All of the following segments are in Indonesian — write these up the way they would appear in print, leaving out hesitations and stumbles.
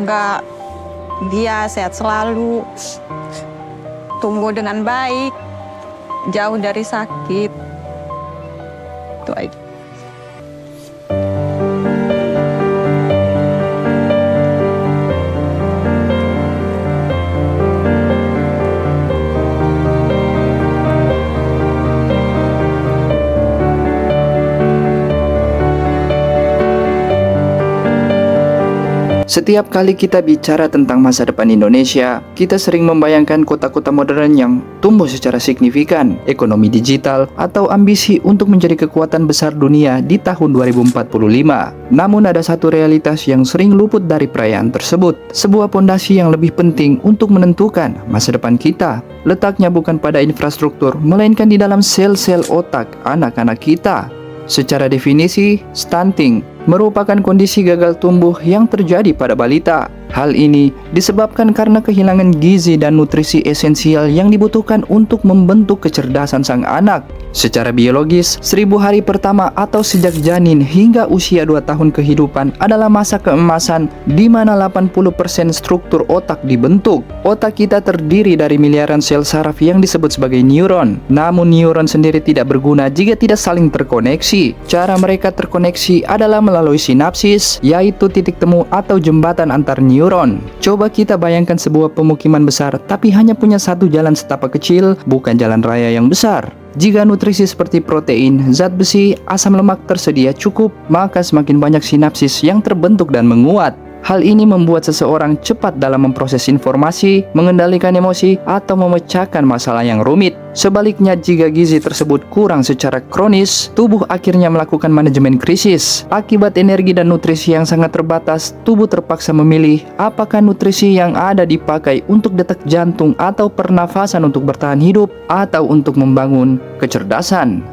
Semoga dia sehat selalu, tumbuh dengan baik, jauh dari sakit. Itu aja. Setiap kali kita bicara tentang masa depan Indonesia, kita sering membayangkan kota-kota modern yang tumbuh secara signifikan, ekonomi digital, atau ambisi untuk menjadi kekuatan besar dunia di tahun 2045. Namun ada satu realitas yang sering luput dari perayaan tersebut, sebuah pondasi yang lebih penting untuk menentukan masa depan kita. Letaknya bukan pada infrastruktur, melainkan di dalam sel-sel otak anak-anak kita. Secara definisi, stunting merupakan kondisi gagal tumbuh yang terjadi pada balita. Hal ini disebabkan karena kehilangan gizi dan nutrisi esensial yang dibutuhkan untuk membentuk kecerdasan sang anak. Secara biologis, 1000 hari pertama atau sejak janin hingga usia 2 tahun kehidupan adalah masa keemasan di mana 80% struktur otak dibentuk. Otak kita terdiri dari miliaran sel saraf yang disebut sebagai neuron. Namun neuron sendiri tidak berguna jika tidak saling terkoneksi. Cara mereka terkoneksi adalah melalui sinapsis, yaitu titik temu atau jembatan antar neuron. Coba kita bayangkan sebuah pemukiman besar tapi hanya punya satu jalan setapak kecil, bukan jalan raya yang besar. Jika nutrisi seperti protein, zat besi, asam lemak tersedia cukup, maka semakin banyak sinapsis yang terbentuk dan menguat. Hal ini membuat seseorang cepat dalam memproses informasi, mengendalikan emosi, atau memecahkan masalah yang rumit. Sebaliknya, jika gizi tersebut kurang secara kronis, tubuh akhirnya melakukan manajemen krisis. Akibat energi dan nutrisi yang sangat terbatas, tubuh terpaksa memilih apakah nutrisi yang ada dipakai untuk detak jantung atau pernafasan untuk bertahan hidup, atau untuk membangun kecerdasan.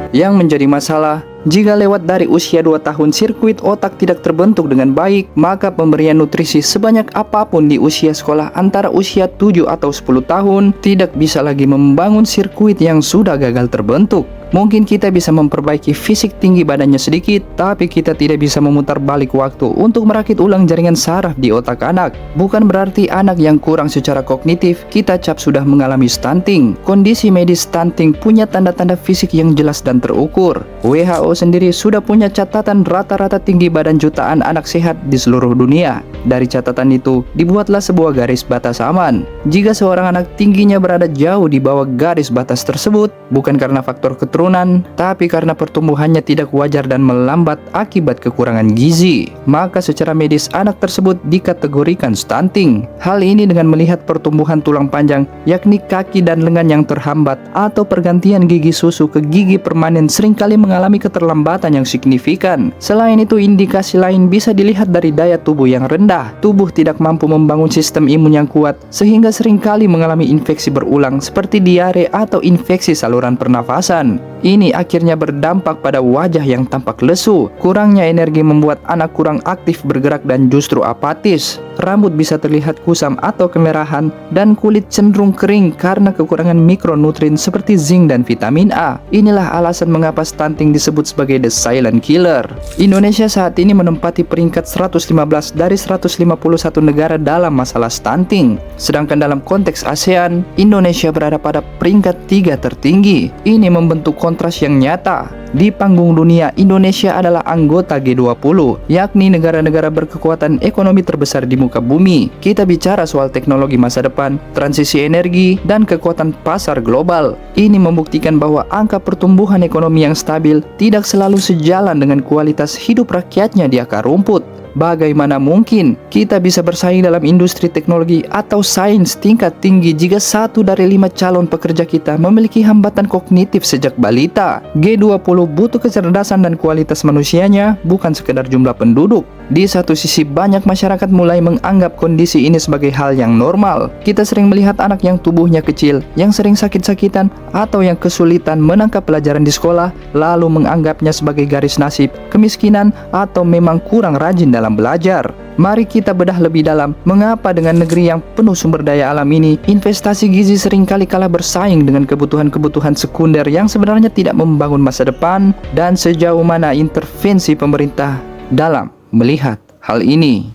Yang menjadi masalah, jika lewat dari usia 2 tahun sirkuit otak tidak terbentuk dengan baik, maka pemberian nutrisi sebanyak apapun di usia sekolah antara usia 7 atau 10 tahun tidak bisa lagi membangun sirkuit yang sudah gagal terbentuk. Mungkin kita bisa memperbaiki fisik tinggi badannya sedikit, tapi kita tidak bisa memutar balik waktu untuk merakit ulang jaringan saraf di otak anak. Bukan berarti anak yang kurang secara kognitif kita cap sudah mengalami stunting. Kondisi medis stunting punya tanda-tanda fisik yang jelas dan terukur. WHO sendiri sudah punya catatan rata-rata tinggi badan jutaan anak sehat di seluruh dunia. Dari catatan itu, dibuatlah sebuah garis batas aman. Jika seorang anak tingginya berada jauh di bawah garis batas tersebut, bukan karena faktor keturunan, tapi karena pertumbuhannya tidak wajar dan melambat akibat kekurangan gizi, maka secara medis anak tersebut dikategorikan stunting. Hal ini dengan melihat pertumbuhan tulang panjang, yakni kaki dan lengan yang terhambat, atau pergantian gigi susu ke gigi permanen seringkali mengalami keterlambatan yang signifikan. Selain itu, indikasi lain bisa dilihat dari daya tubuh yang rendah. Tubuh tidak mampu membangun sistem imun yang kuat, sehingga seringkali mengalami infeksi berulang seperti diare atau infeksi saluran pernafasan. Ini akhirnya berdampak pada wajah yang tampak lesu. Kurangnya energi membuat anak kurang aktif bergerak dan justru apatis. Rambut bisa terlihat kusam atau kemerahan, dan kulit cenderung kering karena kekurangan mikronutrien seperti zinc dan vitamin A. Inilah alasan mengapa stunting disebut sebagai the silent killer. Indonesia saat ini menempati peringkat 115 dari 151 negara dalam masalah stunting. Sedangkan dalam konteks ASEAN, Indonesia berada pada peringkat 3 tertinggi. Ini membentuk kontras yang nyata. Di panggung dunia, Indonesia adalah anggota G20, yakni negara-negara berkekuatan ekonomi terbesar di muka bumi. Kita bicara soal teknologi masa depan, transisi energi, dan kekuatan pasar global. Ini membuktikan bahwa angka pertumbuhan ekonomi yang stabil tidak selalu sejalan dengan kualitas hidup rakyatnya di akar rumput. Bagaimana mungkin kita bisa bersaing dalam industri teknologi atau sains tingkat tinggi jika 1 dari 5 calon pekerja kita memiliki hambatan kognitif sejak balita? G20 butuh kecerdasan dan kualitas manusianya, bukan sekedar jumlah penduduk. Di satu sisi, banyak masyarakat mulai menganggap kondisi ini sebagai hal yang normal. Kita sering melihat anak yang tubuhnya kecil, yang sering sakit-sakitan, atau yang kesulitan menangkap pelajaran di sekolah, lalu menganggapnya sebagai garis nasib, kemiskinan, atau memang kurang rajin dalam belajar. Mari kita bedah lebih dalam, mengapa dengan negeri yang penuh sumber daya alam ini, investasi gizi seringkali kalah bersaing dengan kebutuhan-kebutuhan sekunder yang sebenarnya tidak membangun masa depan, dan sejauh mana intervensi pemerintah dalam melihat hal ini.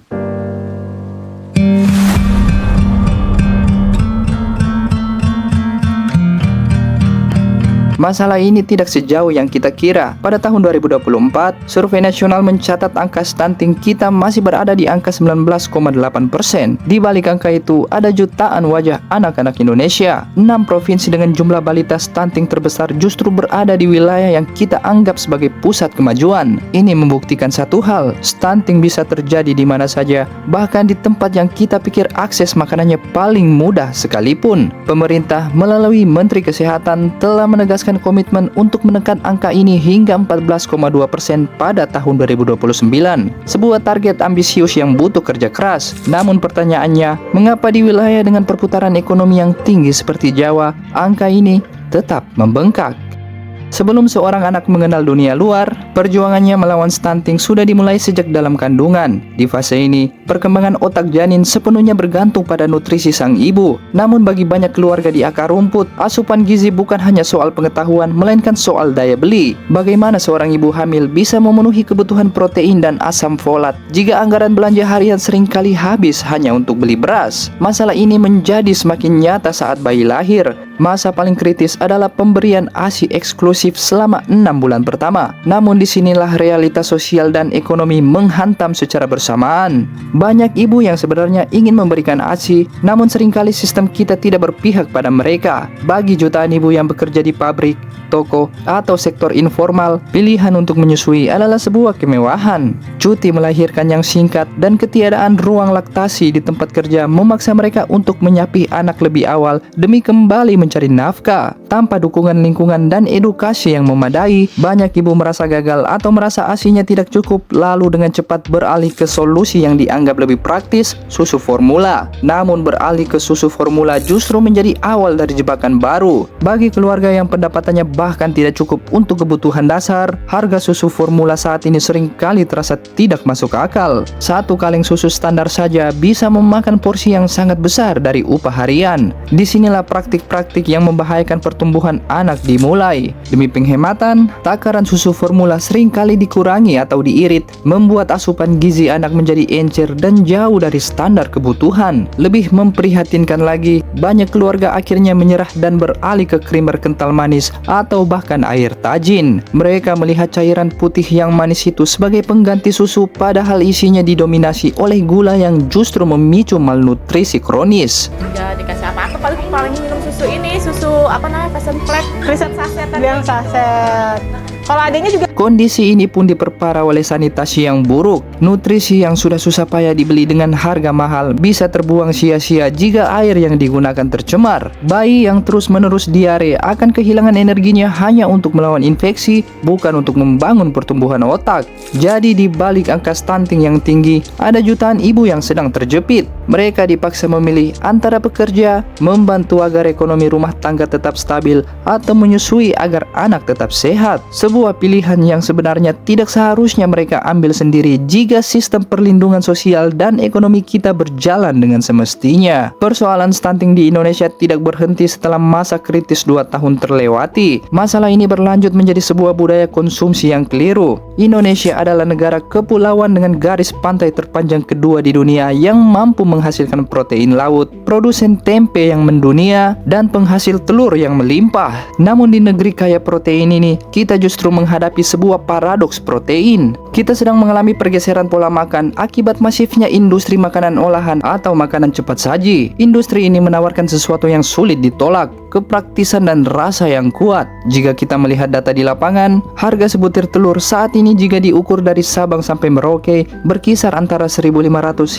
Masalah ini tidak sejauh yang kita kira. Pada tahun 2024, survei nasional mencatat angka stunting kita masih berada di angka 19,8%. Di balik angka itu, ada jutaan wajah anak-anak Indonesia. 6 provinsi dengan jumlah balita stunting terbesar justru berada di wilayah yang kita anggap sebagai pusat kemajuan. Ini membuktikan satu hal, stunting bisa terjadi di mana saja, bahkan di tempat yang kita pikir akses makanannya paling mudah sekalipun. Pemerintah melalui Menteri Kesehatan telah menegaskan komitmen untuk menekan angka ini hingga 14,2% pada tahun 2029. Sebuah target ambisius yang butuh kerja keras. Namun pertanyaannya, mengapa di wilayah dengan perputaran ekonomi yang tinggi seperti Jawa, angka ini tetap membengkak? Sebelum seorang anak mengenal dunia luar, perjuangannya melawan stunting sudah dimulai sejak dalam kandungan. Di fase ini, perkembangan otak janin sepenuhnya bergantung pada nutrisi sang ibu. Namun bagi banyak keluarga di akar rumput, asupan gizi bukan hanya soal pengetahuan, melainkan soal daya beli. Bagaimana seorang ibu hamil bisa memenuhi kebutuhan protein dan asam folat jika anggaran belanja harian seringkali habis hanya untuk beli beras? Masalah ini menjadi semakin nyata saat bayi lahir. Masa paling kritis adalah pemberian ASI eksklusif selama 6 bulan pertama. Namun disinilah realitas sosial dan ekonomi menghantam secara bersamaan. Banyak ibu yang sebenarnya ingin memberikan ASI, namun seringkali sistem kita tidak berpihak pada mereka. Bagi jutaan ibu yang bekerja di pabrik, toko, atau sektor informal, pilihan untuk menyusui adalah sebuah kemewahan. Cuti melahirkan yang singkat dan ketiadaan ruang laktasi di tempat kerja memaksa mereka untuk menyapi anak lebih awal demi kembali mencari nafkah. Tanpa dukungan lingkungan dan edukasi yang memadai, banyak ibu merasa gagal atau merasa ASINya tidak cukup, lalu dengan cepat beralih ke solusi yang dianggap lebih praktis, susu formula. Namun beralih ke susu formula justru menjadi awal dari jebakan baru. Bagi keluarga yang pendapatannya bahkan tidak cukup untuk kebutuhan dasar, harga susu formula saat ini seringkali terasa tidak masuk akal. Satu kaleng susu standar saja bisa memakan porsi yang sangat besar dari upah harian. Disinilah praktik-praktik yang membahayakan pertumbuhan anak dimulai. Demi penghematan, takaran susu formula seringkali dikurangi atau diirit, membuat asupan gizi anak menjadi encer dan jauh dari standar kebutuhan. Lebih memprihatinkan lagi, banyak keluarga akhirnya menyerah dan beralih ke krimer kental manis atau bahkan air tajin. Mereka melihat cairan putih yang manis itu sebagai pengganti susu, padahal isinya didominasi oleh gula yang justru memicu malnutrisi kronis. Nggak dikasih apa-apa, paling minum susu ini, susu apa namanya, Passion Flat, riset saset tadi. Yang saset. Kalau adanya juga. Kondisi ini pun diperparah oleh sanitasi yang buruk. Nutrisi yang sudah susah payah dibeli dengan harga mahal bisa terbuang sia-sia jika air yang digunakan tercemar. Bayi yang terus-menerus diare akan kehilangan energinya hanya untuk melawan infeksi, bukan untuk membangun pertumbuhan otak. Jadi di balik angka stunting yang tinggi, ada jutaan ibu yang sedang terjepit. Mereka dipaksa memilih antara bekerja, membantu agar ekonomi rumah tangga tetap stabil, atau menyusui agar anak tetap sehat. Sebuah pilihan yang sebenarnya tidak seharusnya mereka ambil sendiri jika sistem perlindungan sosial dan ekonomi kita berjalan dengan semestinya. Persoalan stunting di Indonesia tidak berhenti setelah masa kritis 2 tahun terlewati. Masalah ini berlanjut menjadi sebuah budaya konsumsi yang keliru. Indonesia adalah negara kepulauan dengan garis pantai terpanjang kedua di dunia yang mampu menghasilkan protein laut, produsen tempe yang mendunia, dan penghasil telur yang melimpah. Namun di negeri kaya protein ini, kita justru menghadapi sebuah paradoks protein. Kita sedang mengalami pergeseran pola makan akibat masifnya industri makanan olahan atau makanan cepat saji. Industri ini menawarkan sesuatu yang sulit ditolak, kepraktisan dan rasa yang kuat. Jika kita melihat data di lapangan, harga sebutir telur saat ini jika diukur dari Sabang sampai Merauke berkisar antara 1.500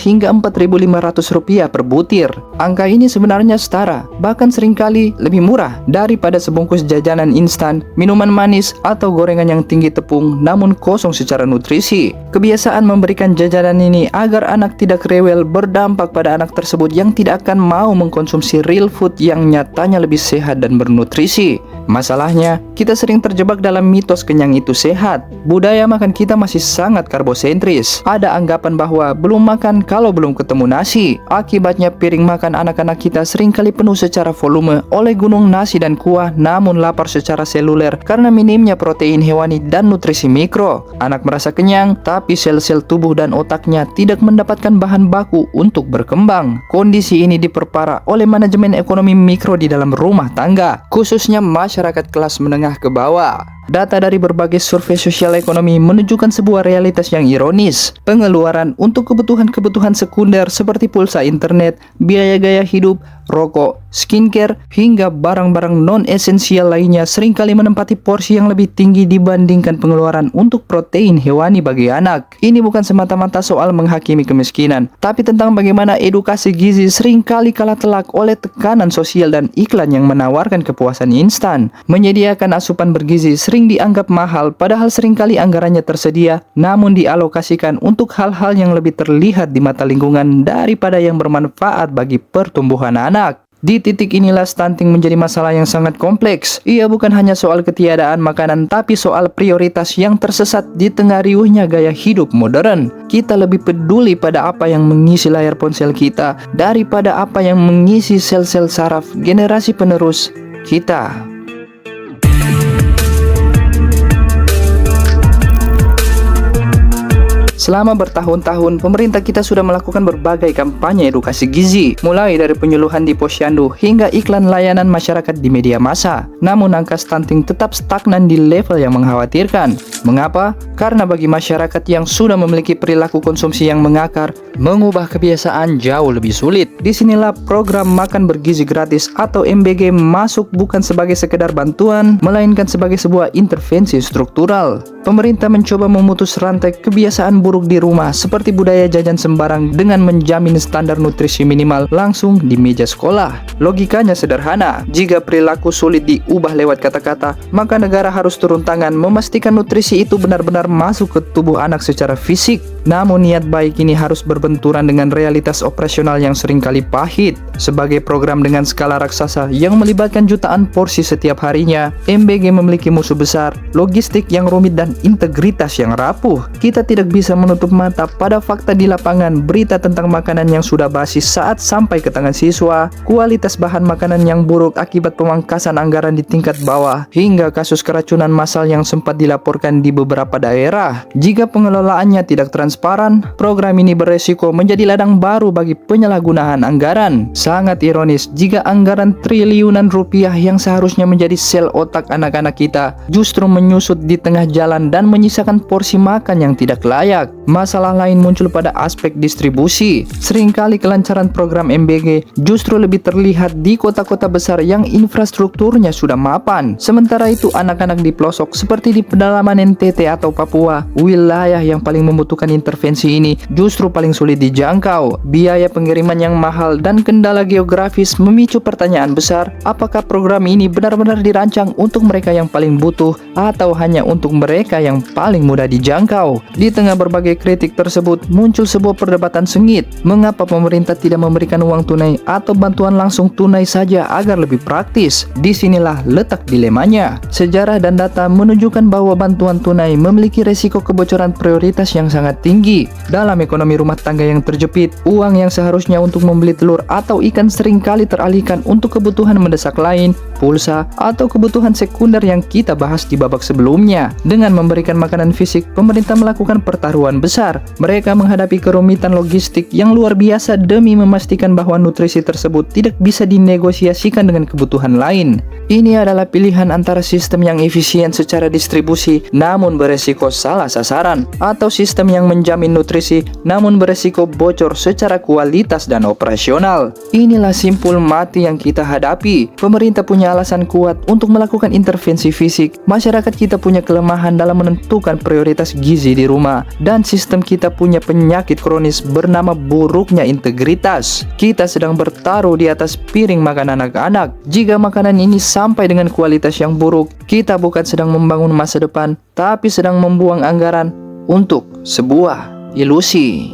hingga 4.500 rupiah per butir. Angka ini sebenarnya setara, bahkan seringkali lebih murah daripada sebungkus jajanan instan, minuman manis, atau gorengan yang tinggi tepung namun kosong secara nutrisi. Kebiasaan memberikan jajanan ini agar anak tidak rewel berdampak pada anak tersebut yang tidak akan mau mengkonsumsi real food yang nyatanya lebih sehat dan bernutrisi. Masalahnya, kita sering terjebak dalam mitos kenyang itu sehat. Budaya makan kita masih sangat karbosentris. Ada anggapan bahwa belum makan kalau belum ketemu nasi. Akibatnya piring makan anak-anak kita seringkali penuh secara volume oleh gunung nasi dan kuah, namun lapar secara seluler karena minimnya protein hewani dan nutrisi mikro. Anak merasa kenyang, tapi sel-sel tubuh dan otaknya tidak mendapatkan bahan baku untuk berkembang. Kondisi ini diperparah oleh manajemen ekonomi mikro di dalam rumah tangga, khususnya masyarakat kelas menengah ke bawah. Data dari berbagai survei sosial ekonomi menunjukkan sebuah realitas yang ironis. Pengeluaran untuk kebutuhan-kebutuhan sekunder seperti pulsa internet, biaya gaya hidup, rokok, skincare, hingga barang-barang non-esensial lainnya seringkali menempati porsi yang lebih tinggi dibandingkan pengeluaran untuk protein hewani bagi anak. Ini bukan semata-mata soal menghakimi kemiskinan, tapi tentang bagaimana edukasi gizi seringkali kalah telak oleh tekanan sosial dan iklan yang menawarkan kepuasan instan. Menyediakan asupan bergizi sering dianggap mahal, padahal seringkali anggarannya tersedia, namun dialokasikan untuk hal-hal yang lebih terlihat di mata lingkungan daripada yang bermanfaat bagi pertumbuhan anak. Di titik inilah stunting menjadi masalah yang sangat kompleks. Ia bukan hanya soal ketiadaan makanan, tapi soal prioritas yang tersesat di tengah riuhnya gaya hidup modern. Kita lebih peduli pada apa yang mengisi layar ponsel kita daripada apa yang mengisi sel-sel saraf generasi penerus kita. Selama bertahun-tahun, pemerintah kita sudah melakukan berbagai kampanye edukasi gizi, mulai dari penyuluhan di posyandu hingga iklan layanan masyarakat di media massa. Namun angka stunting tetap stagnan di level yang mengkhawatirkan. Mengapa? Karena bagi masyarakat yang sudah memiliki perilaku konsumsi yang mengakar, mengubah kebiasaan jauh lebih sulit. Disinilah program makan bergizi gratis atau MBG masuk bukan sebagai sekedar bantuan, melainkan sebagai sebuah intervensi struktural. Pemerintah mencoba memutus rantai kebiasaan buruk di rumah seperti budaya jajan sembarang dengan menjamin standar nutrisi minimal langsung di meja sekolah. Logikanya sederhana, jika perilaku sulit diubah lewat kata-kata, maka negara harus turun tangan memastikan nutrisi itu benar-benar masuk ke tubuh anak secara fisik. Namun niat baik ini harus berbenturan dengan realitas operasional yang seringkali pahit. Sebagai program dengan skala raksasa yang melibatkan jutaan porsi setiap harinya, MBG memiliki musuh besar, logistik yang rumit dan integritas yang rapuh. Kita tidak bisa menutup mata pada fakta di lapangan, berita tentang makanan yang sudah basi saat sampai ke tangan siswa, kualitas bahan makanan yang buruk akibat pemangkasan anggaran di tingkat bawah, hingga kasus keracunan massal yang sempat dilaporkan di beberapa daerah. Jika pengelolaannya tidak transparan, program ini beresiko menjadi ladang baru bagi penyalahgunaan anggaran. Sangat ironis jika anggaran triliunan rupiah yang seharusnya menjadi sel otak anak-anak kita justru menyusut di tengah jalan dan menyisakan porsi makan yang tidak layak. Masalah lain muncul pada aspek distribusi. Seringkali kelancaran program MBG justru lebih terlihat di kota-kota besar yang infrastrukturnya sudah mapan. Sementara itu anak-anak di pelosok seperti di pedalaman NTT atau Papua, wilayah yang paling membutuhkan intervensi ini justru paling sulit dijangkau. Biaya pengiriman yang mahal dan kendala geografis memicu pertanyaan besar, apakah program ini benar-benar dirancang untuk mereka yang paling butuh atau hanya untuk mereka yang paling mudah dijangkau? Di tengah berbagai kritik tersebut, muncul sebuah perdebatan sengit. Mengapa pemerintah tidak memberikan uang tunai atau bantuan langsung tunai saja agar lebih praktis? Disinilah letak dilemanya. Sejarah dan data menunjukkan bahwa bantuan tunai memiliki resiko kebocoran prioritas yang sangat tinggi. Dalam ekonomi rumah tangga yang terjepit, uang yang seharusnya untuk membeli telur atau ikan seringkali teralihkan untuk kebutuhan mendesak lain, pulsa, atau kebutuhan sekunder yang kita bahas di babak sebelumnya. Dengan memberikan makanan fisik, pemerintah melakukan pertaruhan besar. Mereka menghadapi kerumitan logistik yang luar biasa demi memastikan bahwa nutrisi tersebut tidak bisa dinegosiasikan dengan kebutuhan lain. Ini adalah pilihan antara sistem yang efisien secara distribusi namun beresiko salah sasaran, atau sistem yang menjamin nutrisi namun beresiko bocor secara kualitas dan operasional. Inilah simpul mati yang kita hadapi. Pemerintah punya alasan kuat untuk melakukan intervensi fisik. Masyarakat kita punya kelemahan dalam menentukan prioritas gizi di rumah, dan sistem kita punya penyakit kronis bernama buruknya integritas. Kita sedang bertaruh di atas piring makan anak-anak. Jika makanan ini sampai dengan kualitas yang buruk, kita bukan sedang membangun masa depan, tapi sedang membuang anggaran untuk sebuah ilusi.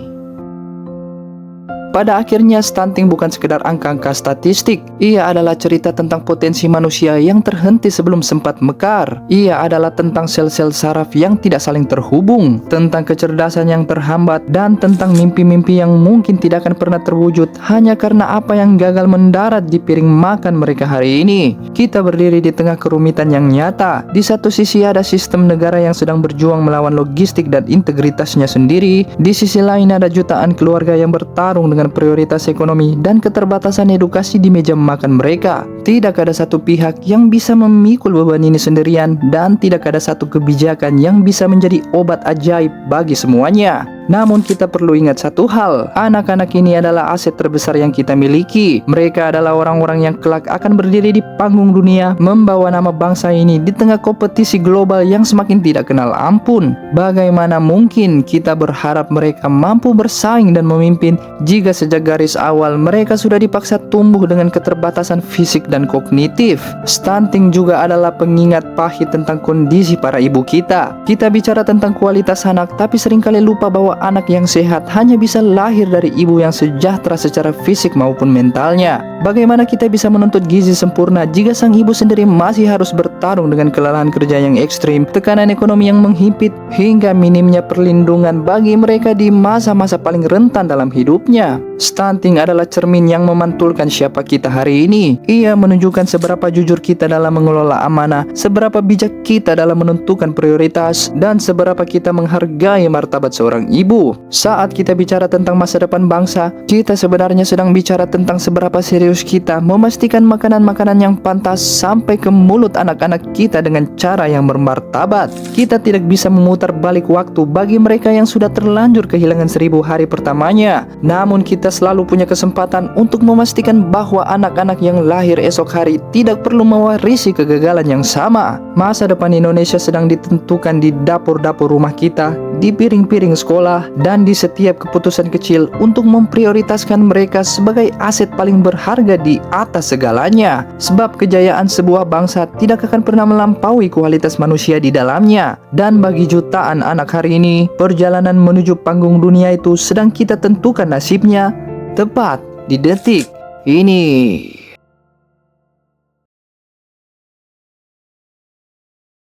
Pada akhirnya, stunting bukan sekedar angka-angka statistik. Ia adalah cerita tentang potensi manusia yang terhenti sebelum sempat mekar. Ia adalah tentang sel-sel saraf yang tidak saling terhubung, tentang kecerdasan yang terhambat, dan tentang mimpi-mimpi yang mungkin tidak akan pernah terwujud hanya karena apa yang gagal mendarat di piring makan mereka hari ini. Kita berdiri di tengah kerumitan yang nyata. Di satu sisi ada sistem negara yang sedang berjuang melawan logistik dan integritasnya sendiri. Di sisi lain ada jutaan keluarga yang bertarung dengan prioritas ekonomi dan keterbatasan edukasi di meja makan mereka. Tidak ada satu pihak yang bisa memikul beban ini sendirian, dan tidak ada satu kebijakan yang bisa menjadi obat ajaib bagi semuanya. Namun kita perlu ingat satu hal, anak-anak ini adalah aset terbesar yang kita miliki. Mereka adalah orang-orang yang kelak akan berdiri di panggung dunia, membawa nama bangsa ini di tengah kompetisi global yang semakin tidak kenal ampun. Bagaimana mungkin kita berharap mereka mampu bersaing dan memimpin jika sejak garis awal mereka sudah dipaksa tumbuh dengan keterbatasan fisik dan kognitif? Stunting juga adalah pengingat pahit tentang kondisi para ibu kita. Kita bicara tentang kualitas anak, tapi seringkali lupa bahwa anak yang sehat hanya bisa lahir dari ibu yang sejahtera secara fisik maupun mentalnya. Bagaimana kita bisa menuntut gizi sempurna jika sang ibu sendiri masih harus bertarung dengan kelelahan kerja yang ekstrim, tekanan ekonomi yang menghimpit, hingga minimnya perlindungan bagi mereka di masa-masa paling rentan dalam hidupnya? Stunting adalah cermin yang memantulkan siapa kita hari ini. Ia menunjukkan seberapa jujur kita dalam mengelola amanah, seberapa bijak kita dalam menentukan prioritas, dan seberapa kita menghargai martabat seorang ibu. Saat kita bicara tentang masa depan bangsa, kita sebenarnya sedang bicara tentang seberapa serius kita memastikan makanan-makanan yang pantas sampai ke mulut anak-anak kita dengan cara yang bermartabat. Kita tidak bisa memutar balik waktu bagi mereka yang sudah terlanjur kehilangan 1000 hari pertamanya. Namun kita selalu punya kesempatan untuk memastikan bahwa anak-anak yang lahir esok hari tidak perlu mewarisi kegagalan yang sama. Masa depan Indonesia sedang ditentukan di dapur-dapur rumah kita, di piring-piring sekolah, dan di setiap keputusan kecil untuk memprioritaskan mereka sebagai aset paling berharga di atas segalanya. Sebab kejayaan sebuah bangsa tidak akan pernah melampaui kualitas manusia di dalamnya. Dan bagi jutaan anak hari ini, perjalanan menuju panggung dunia itu sedang kita tentukan nasibnya tepat di detik ini.